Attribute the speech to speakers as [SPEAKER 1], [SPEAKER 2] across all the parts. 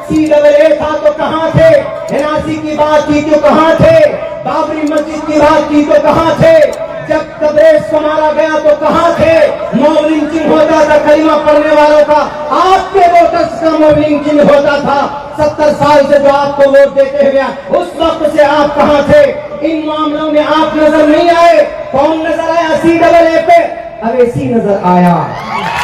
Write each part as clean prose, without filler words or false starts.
[SPEAKER 1] CAA था तो कहाँ थे? NRC की बात की तो कहाँ थे? बाबरी मस्जिद की बात की तो कहाँ थे? जब तबरेज को मारा गया तो कहाँ थे? मॉब लिंचिंग होता था कलिमा पढ़ने वालों का, आपके वोटर्स का मॉब लिंचिंग होता था। 70 साल से जो आपको वोट देते हुए उस वक्त से आप कहाँ थे? इन मामलों में आप नजर नहीं आए। कौन नजर आया CAA पे? अवैसी नजर आया।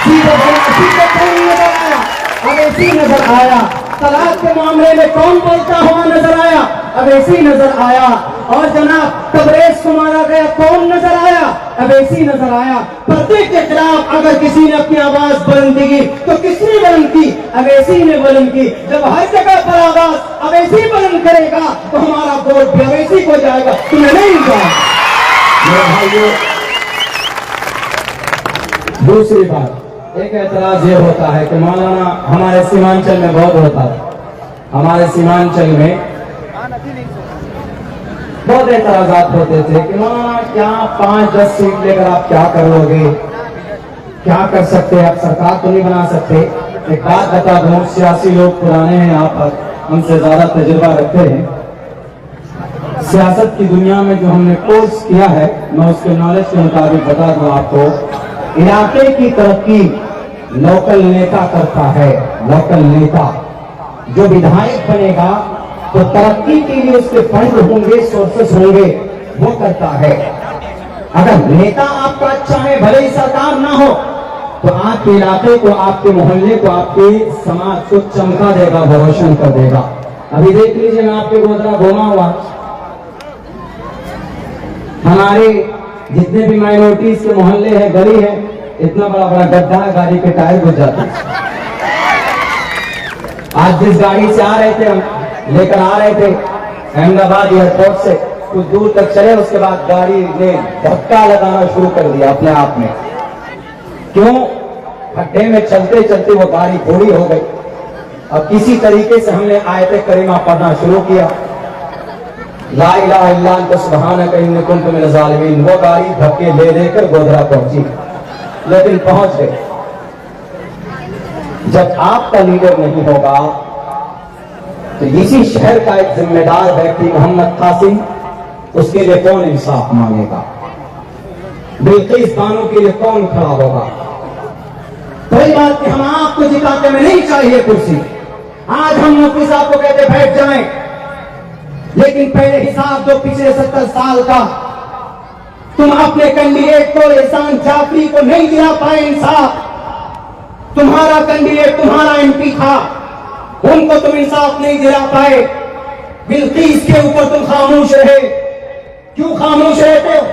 [SPEAKER 1] CAA पे कौन नजर आया? अवैसी नजर आया। तलाक के मामले में कौन बोलता हुआ नजर आया? अवैसी नजर आया। और जनाब तबरेज को मारा गया, कौन नजर आया? अवैसी नजर आया। पर्दे के खिलाफ अगर किसी ने अपनी आवाज बुलंद की तो किसने बुलंद की? अवैसी ने बुलंद की। जब हर जगह पर आवाज अवैसी बुलंद करेगा तो हमारा वोट भी अवैसी को जाएगा, तुम्हें नहीं जाएगा। मेरे भाइयों, दूसरी बात, एक एतराज ये होता है कि मौलाना हमारे सीमांचल में बहुत होता है, हमारे सीमांचल में बहुत एतराजात होते थे कि मौलाना क्या 5-10 सीट लेकर आप क्या कर लोगे, क्या कर सकते हैं, आप सरकार तो नहीं बना सकते। एक बात बता दूं, सियासी लोग पुराने हैं, यहाँ पर हमसे ज्यादा तजुर्बा रखते हैं। सियासत की दुनिया में जो हमने कोर्स किया है, मैं उसके नॉलेज के मुताबिक बता दूं आपको, इलाके की तरक्की लोकल नेता करता है। लोकल नेता जो विधायक बनेगा तो तरक्की के लिए उसके फंड होंगे, सोर्सेस होंगे, वो करता है। अगर नेता आपका अच्छा है, भले ही सरकार ना हो, तो आपके इलाके को, आपके मोहल्ले को, आपके समाज को चमका देगा, रोशन कर देगा। अभी देख लीजिए, मैं आपके गोदरा घूमा हुआ, हमारे जितने भी माइनॉरिटीज के मोहल्ले हैं, गली है, इतना बड़ा बड़ा गड्ढा है, गाड़ी के टायर घुस जाते हैं। आज जिस गाड़ी से आ रहे थे, हम लेकर आ रहे थे अहमदाबाद एयरपोर्ट से, कुछ दूर तक चले, उसके बाद गाड़ी ने धक्का लगाना शुरू कर दिया अपने आप में। क्यों? खड्डे में चलते चलते वो गाड़ी थोड़ी हो गई। अब किसी तरीके से हमने आयत करीमा पढ़ना शुरू किया, ला इलाहा इल्ला अंत सुब्हानक इन्नी कुन्तु मिनज़ ज़ालिमीन। वो गाड़ी धक्के ले लेकर गोधरा पहुंची, लेकिन पहुंच गए। जब आपका लीडर नहीं होगा तो इसी शहर का एक जिम्मेदार व्यक्ति मोहम्मद कासिम, उसके लिए कौन इंसाफ मांगेगा? बिल्किस बानो के लिए कौन खड़ा होगा? कोई बात नहीं, हम आपको जिताते में नहीं चाहिए कुर्सी। आज हम मुफ्ती साहब को कहते बैठ जाएं, लेकिन पहले हिसाब दो पिछले 70 साल का। तुम अपने कैंडिडेट को, एहसान जाफरी को नहीं दिला पाए इंसाफ। तुम्हारा कैंडिडेट तुम्हारा MP था, उनको तुम इंसाफ नहीं दिला पाए। बिल्किस के ऊपर तुम खामोश रहे। क्यों खामोश रहते हो?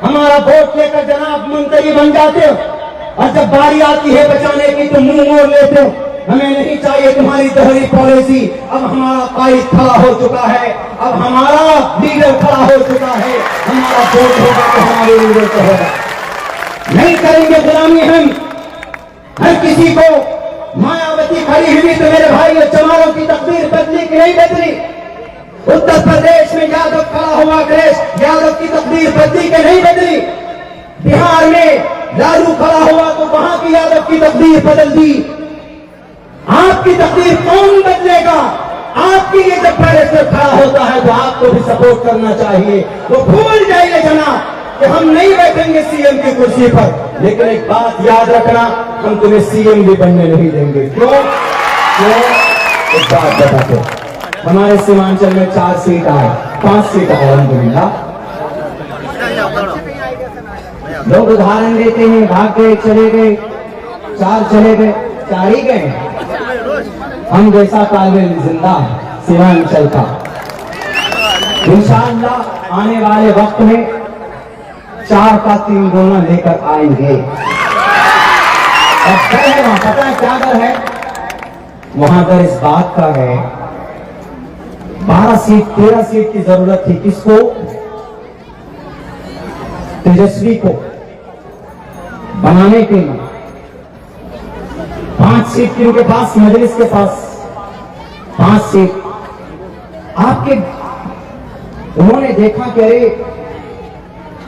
[SPEAKER 1] हमारा वोट लेकर जनाब मंत्री बन जाते हो, और जब बारी आती है बचाने की तो मुंह मोड़ लेते हो। हमें नहीं चाहिए तुम्हारी दोहरी पॉलिसी। अब हमारा कायद खड़ा हो चुका है, अब हमारा लीडर खड़ा हो चुका है। हमारा वोट होगा तो हमारे लीडर को होगा। नहीं करेंगे गुलामी हम हर किसी को। मायावती खड़ी हुई तो मेरे भाई चमारों की तकदीर बदली कि नहीं बदली? उत्तर प्रदेश में यादव खड़ा हुआ, अखिलेश यादव की तकदीर बदली कि नहीं बदली? बिहार में लालू खड़ा हुआ तो वहां की यादव की तकदीर बदल दी। आपकी तकदीर कौन बदलेगा? आपके लिए जब बैरिस्टर खड़ा होता है तो आपको भी सपोर्ट करना चाहिए। वो भूल जाइए जनाब कि हम नहीं बैठेंगे CM की कुर्सी पर, लेकिन एक बात याद रखना, हम तुम्हें CM भी बनने नहीं देंगे। क्यों? एक बात बताते, हमारे सीमांचल में 4 सीट आए, 5 सीट आए अल्हम्दुलिल्लाह। लोग उदाहरण देते हैं, भाग गए, चले गए, 4 चले गए, 4 ही गए। हम जैसा तालिब जिंदा है सीमांचल का। इंशाअल्लाह आने वाले वक्त में 4 का 3 गुना लेकर आएंगे। और डर है वहां, पता है क्या डर है वहां? डर इस बात का है, 12 सीट 13 सीट की जरूरत थी किसको? तेजस्वी को बनाने के लिए। 5 सीट की उनके पास, मजलिस के पास 5 सीट। आपके उन्होंने देखा कि अरे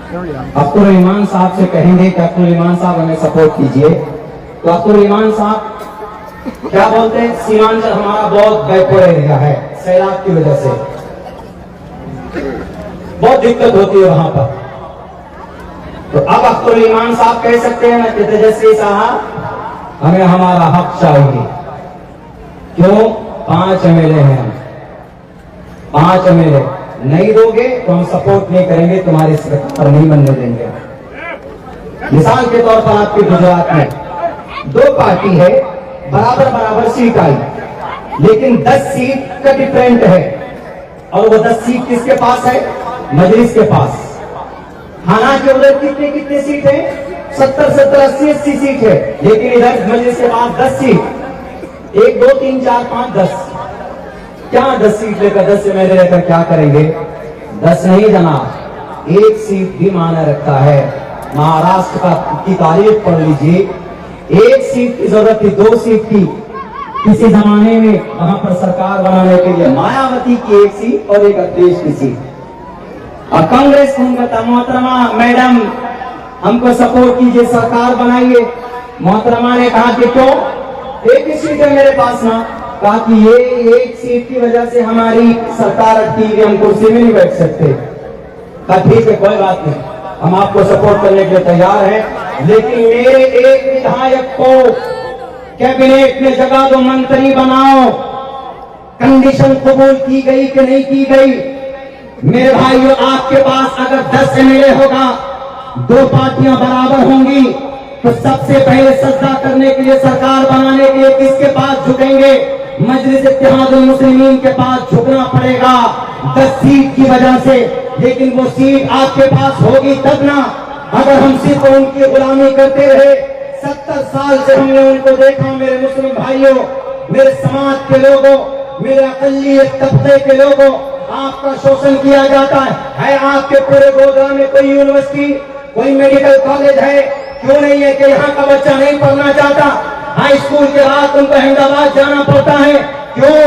[SPEAKER 1] अब्दुल रहमान साहब से कहेंगे कि अब्दुल रहमान साहब हमें सपोर्ट कीजिए, तो अब्दुल रहमान साहब क्या बोलते हैं, सीमांचल हमारा बहुत बैकवर्ड एरिया है, सैलाब की वजह से बहुत दिक्कत होती है वहां पर। तो अब अख्तरुल ईमान साहब कह सकते हैं ना कि तेजस्वी साहब हमें हमारा हक चाहिए। क्यों? 5 एमएलए हैं हम, 5 एमएलए नहीं दोगे तो हम सपोर्ट नहीं करेंगे, तुम्हारी सरकार नहीं बनने देंगे। मिसाल के तौर पर आपके गुजरात में 2 पार्टी है, बराबर सीट आई, लेकिन 10 सीट का डिफरेंट है, और वो 10 सीट किसके पास है? मजलिस के पास। हालांकि उधर कितने सीट है? 70, 80 सीट है, लेकिन इधर मजलिस के पास 10 सीट, 1, 2, 3, 4, 5, 10। क्या 10 सीट लेकर, 10 से मेरे लेकर क्या करेंगे? 10 नहीं जनाब, 1 सीट भी मायने रखता है। महाराष्ट्र की तारीख पढ़ लीजिए, 1 सीट की जरूरत थी, 2 सीट की किसी जमाने में वहां पर सरकार बनाने के लिए। मायावती की 1 सीट और एक अखिलेश की सीट। और कांग्रेस को कहता, मोहतरमा मैडम हमको सपोर्ट कीजिए, सरकार बनाइए। मोहतरमा ने कहा कि क्यों? 1 ही सीट है मेरे पास ना। कहा कि ये 1 सीट की वजह से हमारी सरकार अटकी है, हम कुर्सी में नहीं बैठ सकते। कहा ठीक है, कोई बात नहीं, हम आपको सपोर्ट करने के लिए तैयार हैं, लेकिन मेरे एक विधायक को कैबिनेट में जगह दो, मंत्री बनाओ। कंडीशन कबूल की गई कि नहीं की गई? मेरे भाइयों, आपके पास अगर 10 एमएलए होगा, 2 पार्टियां बराबर होंगी, तो सबसे पहले सज्जा करने के लिए, सरकार बनाने के लिए किसके पास झुकेंगे? मजलिस इत्तेहादुल मुस्लिमीन के पास झुकना पड़ेगा 10 सीट की वजह से। लेकिन वो सीट आपके पास होगी तब ना, अगर हम सिर्फ उनकी गुलामी करते रहे। 70 साल से हमने उनको देखा। मेरे मुस्लिम भाइयों, मेरे समाज के लोगों, मेरे अक़लियत तबके के लोगों, आपका शोषण किया जाता है। आपके पूरे गोधरा में कोई यूनिवर्सिटी, कोई मेडिकल कॉलेज है? क्यों नहीं है कि यहाँ का बच्चा नहीं पढ़ना चाहता? हाई स्कूल के बाद उनको अहमदाबाद जाना पड़ता है। क्यों?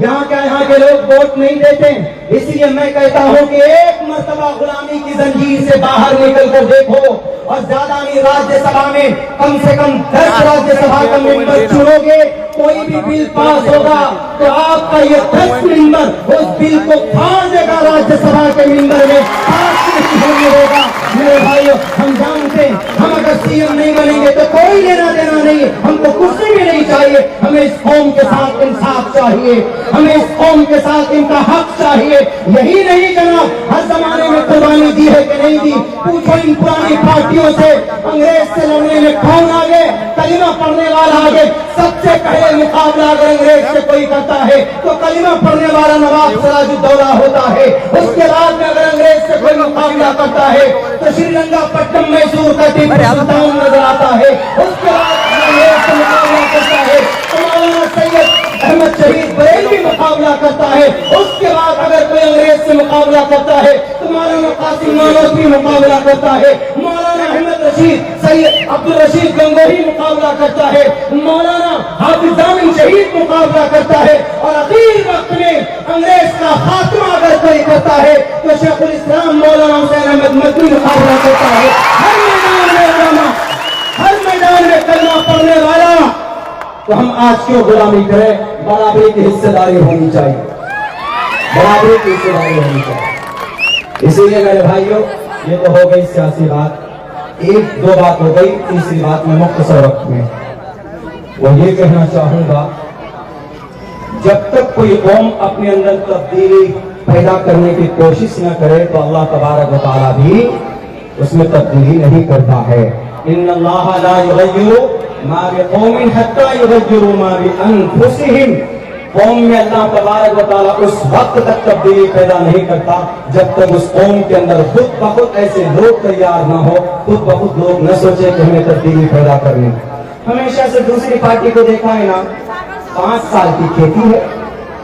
[SPEAKER 1] यहाँ के लोग वोट नहीं देते। इसलिए मैं कहता हूँ कि एक मर्तबा गुलामी की जंजीर से बाहर निकल कर देखो, और ज्यादा नहीं, राज्यसभा में कम से कम 10 राज्यसभा का मेंबर चुनोगे, कोई भी बिल पास होगा तो आपका ये 10 मेंबर उस बिल को फाड़ देगा, राज्यसभा के मेंबर में पास नहीं होगा। मेरे भाइयों, हम जानते हैं, हम अगर सीएम नहीं बनेंगे तो कोई लेना देना नहीं, हमको कुर्सी भी नहीं चाहिए। हमें इस कौम के साथ इंसाफ चाहिए, हमें इस कौम के साथ इनका हक चाहिए। यही नहीं जनाब, हर जमाने में कुर्बानी दी है कि नहीं दी? पूछो इन पुरानी पार्टियों से, अंग्रेज से लड़ने में कौन आगे? कलिमा पढ़ने वाला आगे। सबसे पहले मुकाबला अगर अंग्रेज से कोई करता है तो कलिमा पढ़ने वाला नवाब सिराजुद्दौला होता है। उसके बाद में अगर अंग्रेज से कोई मुकाबला करता है तो श्रीरंगापट्टनम मैसूर का टीपू सुल्तान नजर आता है। उसके बाद अंग्रेज से मुकाबला करता है तो मौलाना सैयद अहमद शहीद बरेलवी मुकाबला करता है। उसके बाद अगर कोई अंग्रेज से मुकाबला करता है तो मौलाना कासिम नानोतवी मुकाबला करता है, मौलाना अहमद रशीद, सैयद अब्दुल रशीद गंगोही मुकाबला करता है, मौलाना हाफिज जामिन शहीद मुकाबला करता है, और आखिर वक्त में अंग्रेज का खात्मा अगर कोई करता है तो शेखुल इस्लाम मौलाना हुसैन अहमद मदनी मुकाबला करता है। हर मैदान में उलमा, हर मैदान में कलमा पढ़ने वाला। तो हम आज क्यों गुलामी करें? बराबरी की हिस्सेदारी होनी चाहिए, बराबरी की हिस्सेदारी होनी चाहिए। इसीलिए मेरे भाइयों, ये तो हो गई सियासी बात, 1-2 बात हो गई। तीसरी बात मैं मुख्तसर वक्त में वो ये कहना चाहूंगा, जब तक कोई कौम अपने अंदर तब्दीली पैदा करने की कोशिश न करे तो अल्लाह तबारक व तआला भी उसमें तब्दीली नहीं करता है। इन्नल्लाह ला युग़य्यिरु मा बिक़ौमिन हत्ता युग़य्यिरु मा बिअन्फुसिहिम। कौम में अल्लाह तबारक व तआला उस वक्त तक तब्दीली पैदा नहीं करता जब तक उस कौम के अंदर खुद ब खुद ऐसे लोग तैयार न हो, खुद ब खुद लोग न सोचे कि हमें तब्दीली पैदा करनी। हमेशा से दूसरी पार्टी को देखा है ना, 5 साल की खेती है,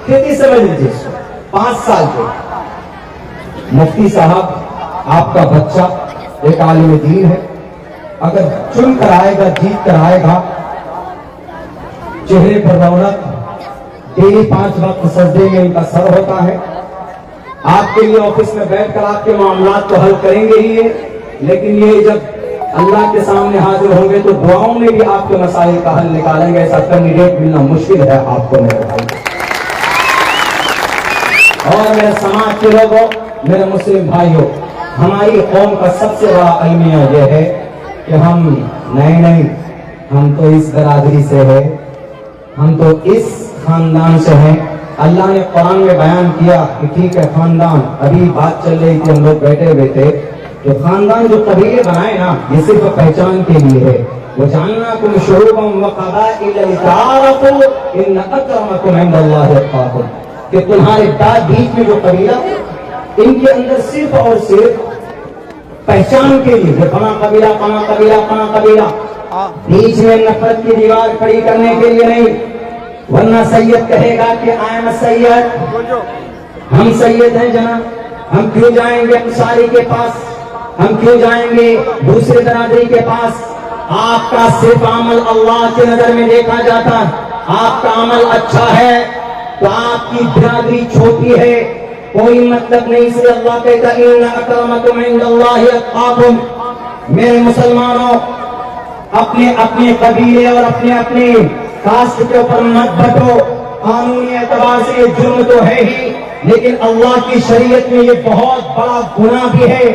[SPEAKER 1] खेती समझ लीजिए, 5 साल के। मुफ्ती साहब आपका बच्चा एक आलिम दीन है, अगर चुन कर आएगा, जीत कर आएगा, चेहरे पर रौनक, डेली 5 वक्त सजदे में इनका सर होता है। आपके लिए ऑफिस में बैठकर आपके मामलात तो हल करेंगे ही है, लेकिन ये जब अल्लाह के सामने हाजिर होंगे तो दुआओं में भी आपके मसाइल का हल निकालेंगे। ऐसा कैंडिडेट मिलना मुश्किल है आपको मेरे भाई। और मेरे समाज के लोगों, मेरे मुस्लिम भाइयों, हमारी कौम का सबसे बड़ा अलमिया यह है कि हम नहीं हम तो इस बरादरी से है, हम तो इस खानदान से हैं। अल्लाह ने कुरान में बयान किया कि ठीक है खानदान, अभी बात चल रही थी, हम लोग बैठे हुए थे, जो खानदान जो कबीले बनाए ना ये सिर्फ पहचान के लिए है। वो जानना तुम शुरूबम व क़बाइल तारफ़ू इन अक्रमकुम इंदल्लाहि अत्क़ाकुम, कि तुम्हारे बीच में जो कबीला इनके अंदर सिर्फ और सिर्फ पहचान के लिए, फला कबीला फला कबीला फला कबीला, बीच में नफरत की दीवार खड़ी करने के लिए नहीं। वरना सैयद कहेगा कि आई एम सैयद, हम सैयद हैं जनाब, हम क्यों जाएंगे अंसारी के पास, हम क्यों जाएंगे दूसरे बरादरी के पास। आपका सिर्फ अमल अल्लाह की नजर में देखा जाता है। आपका अमल अच्छा है तो आपकी बिरादरी छोटी है, कोई मतलब नहीं। इसलिए अल्लाह कहता है इन्ना अक्रमकुम इंदल्लाहि अत्क़ाकुम। मेरे मुसलमानों, अपने अपने कबीले और अपने अपने कास्ट के ऊपर मत बटो। कानूनी एतबार से ये जुर्म तो है ही, लेकिन अल्लाह की शरीयत में ये बहुत बड़ा गुनाह भी है।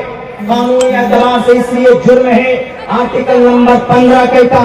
[SPEAKER 1] कानूनी एतबार से इसलिए जुर्म है। आर्टिकल नंबर 15 कहता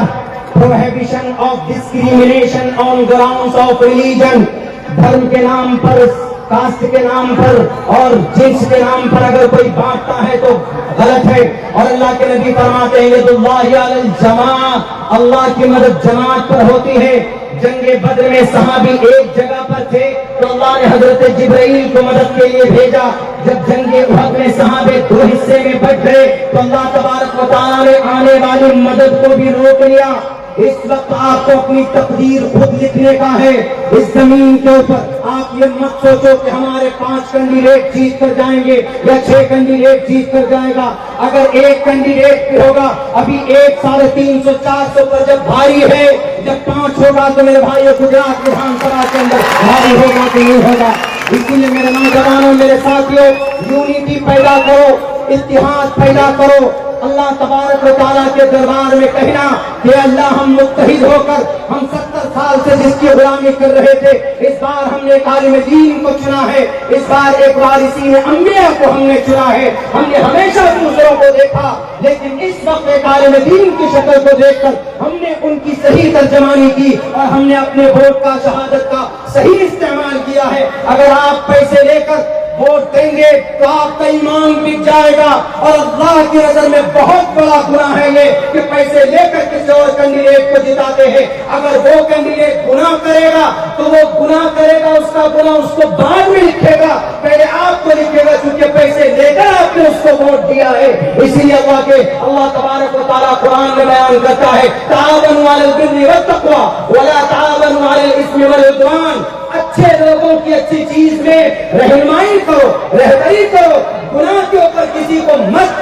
[SPEAKER 1] prohibition of discrimination on grounds of religion. धर्म के नाम पर, कास्ट के नाम पर और जिन्स के नाम पर अगर कोई बांटता है तो गलत है। और अल्लाह के नबी फरमाते हैं यदुल्लाहि अलल जमाअ, अल्लाह की मदद जमात पर होती है। जंगे बद्र में सहाबी एक जगह पर थे तो अल्लाह ने हजरत जिब्राइल को मदद के लिए भेजा। जब जंगे उहद में सहाबे दो हिस्से में बट गए तो अल्लाह तबारक व तआला ने आने वाली मदद को भी रोक लिया। इस वक्त आपको अपनी तकदीर खुद लिखने का है इस जमीन के ऊपर। आप ये मत सोचो कि हमारे 5 कैंडिडेट जीत कर जाएंगे या 6 कैंडिडेट जीत कर जाएगा। अगर एक कैंडिडेट भी होगा, अभी 1 350 400 पर जब भारी है, जब 5 होगा तो मेरे भाइयों गुजरात विधानसभा के अंदर भारी होगा कि नहीं होगा। इसीलिए मेरे नौजवानों, मेरे साथियों, यूनिटी पैदा करो, इत्तिहाद पैदा करो। अल्लाह तबारक व तआला के दरबार में कहना कि अल्लाह हम मुत्तहिद होकर, हम 70 साल से जिसकी गुलामी कर रहे थे, इस बार हमने आलिम दीन को चुना है, इस बार एक वारिसी ने अंबिया को हमने चुना है। हमने हमेशा दूसरों को देखा, लेकिन इस वक्त एक आलिम दीन की शक्ल को देखकर हमने उनकी सही तर्जमानी की और हमने अपने वोट का, शहादत का सही इस्तेमाल किया है। अगर आप पैसे लेकर वोट देंगे तो आपका ईमान बिक जाएगा और अल्लाह की नजर में बहुत बड़ा गुनाह है ये कि पैसे लेकर किसी और कैंडिडेट को जिताते हैं। अगर वो कैंडिडेट गुनाह करेगा तो वो गुनाह करेगा, उसका गुनाह उसको बाद में लिखेगा, पहले आपको लिखेगा, क्योंकि पैसे लेकर आपने उसको वोट दिया है। इसीलिए अल्लाह तबारक व तआला कुरान में बयान करता है ताअवनु अलल बिर्रि वत्तक़वा वला ताअवनु अलल इस्मि वल उद्वान। अच्छे लोगों की अच्छी चीज में रहनुमाई करो, रहबरी करो, गुनाह के ऊपर किसी को मत,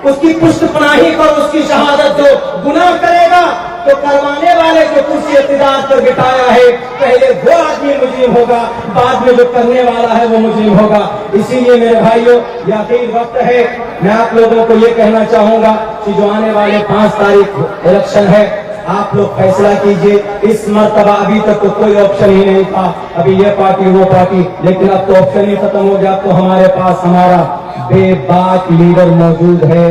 [SPEAKER 1] उसकी पुष्टपनाही करो, उसकी शहादत दो। गुनाह करेगा तो करवाने वाले जो कुर्सी इक़्तिदार पर बिठाया है, पहले वो आदमी मुजरिम होगा, बाद में जो करने वाला है वो मुजरिम होगा। इसीलिए मेरे भाइयों, यह आखिरी वक्त है, मैं आप लोगों को ये कहना चाहूंगा कि जो आने वाले 5 तारीख इलेक्शन है, आप लोग फैसला कीजिए। इस मर्तबा अभी तक तो कोई ऑप्शन ही नहीं था, अभी ये पार्टी वो पार्टी, लेकिन अब तो ऑप्शन ही खत्म हो गया। अब तो हमारे पास हमारा बेबाक लीडर मौजूद है,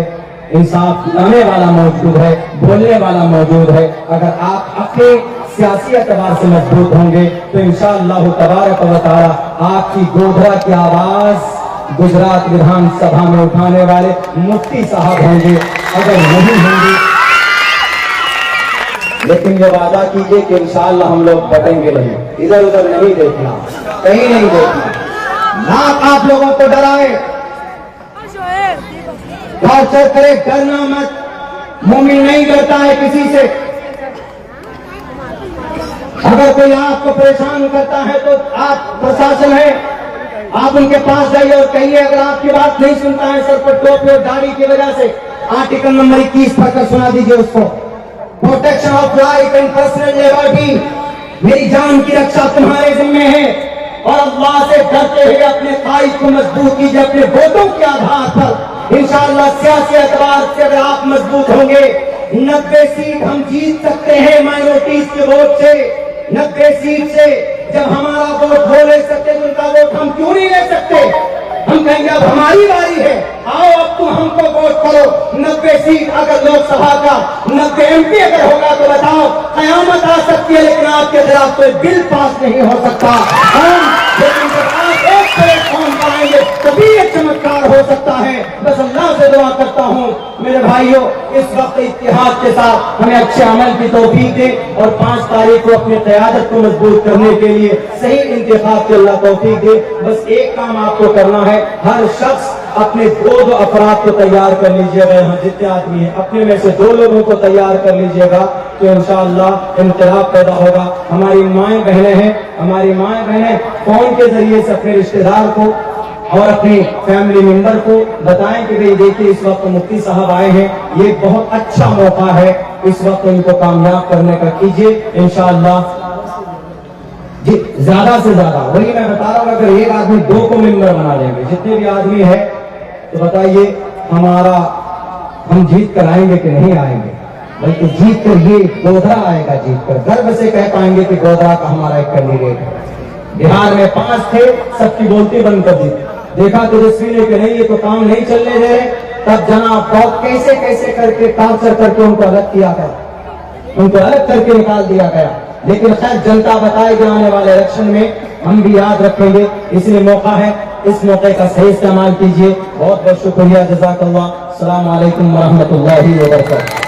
[SPEAKER 1] इंसाफ दिलाने वाला मौजूद है, बोलने वाला मौजूद है। अगर आप अपने सियासी एतबार से मजबूत होंगे तो इंशाअल्लाह तबारक व तआला आपकी गोधरा की आवाज गुजरात विधानसभा में उठाने वाले मुफ्ती साहब होंगे। अगर नहीं होंगे, लेकिन ये वादा कीजिए कि इंशाअल्लाह हम लोग बटेंगे नहीं, इधर उधर नहीं देखना, कहीं नहीं देखना। ना आप लोगों को डराए, टॉर्चर करे, डरना मत। मोमिन नहीं डरता है किसी से। अगर कोई आपको परेशान करता है तो आप प्रशासन है, आप उनके पास जाइए और कहिए, अगर आपकी बात नहीं सुनता है सर पर टोपी और दाढ़ी की वजह से, आर्टिकल नंबर 21 पढ़कर सुना दीजिए उसको। Protection of life and personal liberty, मेरी जान की रक्षा तुम्हारे जिम्मे है। और अल्लाह से डरते हुए अपने कायद को मजबूत कीजिए अपने वोटों के आधार पर। इंशाअल्लाह सियासी एतबार से अगर आप मजबूत होंगे 90 सीट हम जीत सकते हैं माइनॉरिटीज के वोट से। 90 सीट से जब हमारा वोट हो ले सकते तो उनका वोट हम क्यों नहीं ले सकते? हम कहेंगे अब हमारी बारी है, आओ अब तुम हमको वोट करो। 90 सीट अगर लोकसभा का 90 MP अगर होगा तो बताओ कयामत आ सकती है, लेकिन आपके खिलाफ कोई बिल पास नहीं हो सकता। लेकिन जब आप एक प्लेटफॉर्म पर आएंगे तभी एक चमत्कार हो सकता है। बस अल्लाह से दुआ करता हूँ मेरे भाइयों, इस वक्त इत्तेहाद के साथ हमें अच्छे अमल की तौफीक दे और 5 तारीख को अपनी क़यादत को मजबूत करने के लिए सही इंतखाब की अल्लाह तौफीक दे। बस एक काम आपको करना है, हर शख्स अपने 2 अफराद को तैयार कर लीजिएगा। यहाँ जितने आदमी हैं अपने में से 2 लोगों को तैयार कर लीजिएगा तो इंशाअल्लाह इनकलाब पैदा होगा। हमारी माएँ बहनें हैं, हमारी माएँ बहनें फोन के जरिए से अपने रिश्तेदार को और अपने फैमिली मेंबर को बताएं कि भाई देखिए इस वक्त मुफ्ती साहब आए हैं, ये बहुत अच्छा मौका है, इस वक्त इनको कामयाब करने का कीजिए इंशाअल्लाह जी। ज्यादा से ज्यादा वही मैं बता रहा हूँ, अगर एक आदमी 2 को मेंबर बना लेंगे, जितने भी आदमी है, तो बताइए हम जीत कर आएंगे कि नहीं आएंगे? बल्कि जीत कर ये गोधरा आएगा, जीत कर गर्व से कह पाएंगे कि गोधरा का हमारा एक कैंडिडेट है। बिहार में 5 थे, सबकी बोलती बंद कर दी। देखा तेजस्वी ने कि नहीं ये तो काम नहीं चलने दे रहे, तब जनाब बहुत कैसे कैसे करके टॉर्चर करके उनको अलग किया गया, उनको अलग करके निकाल दिया गया। लेकिन खैर जनता बताएगी आने वाले इलेक्शन में, हम भी याद रखेंगे। इसलिए मौका है, इस मौके का सही इस्तेमाल कीजिए। बहुत बहुत शुक्रिया, जज़ाकल्लाह। अस्सलाम वालेकुम वरहमतुल्लाहि वबरकातुहू।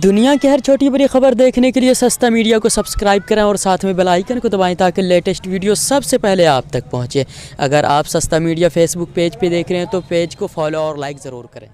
[SPEAKER 2] दुनिया की हर छोटी बड़ी खबर देखने के लिए सस्ता मीडिया को सब्सक्राइब करें और साथ में बेल आइकन को दबाएं ताकि लेटेस्ट वीडियो सबसे पहले आप तक पहुंचे। अगर आप सस्ता मीडिया फेसबुक पेज पे देख रहे हैं तो पेज को फॉलो और लाइक ज़रूर करें।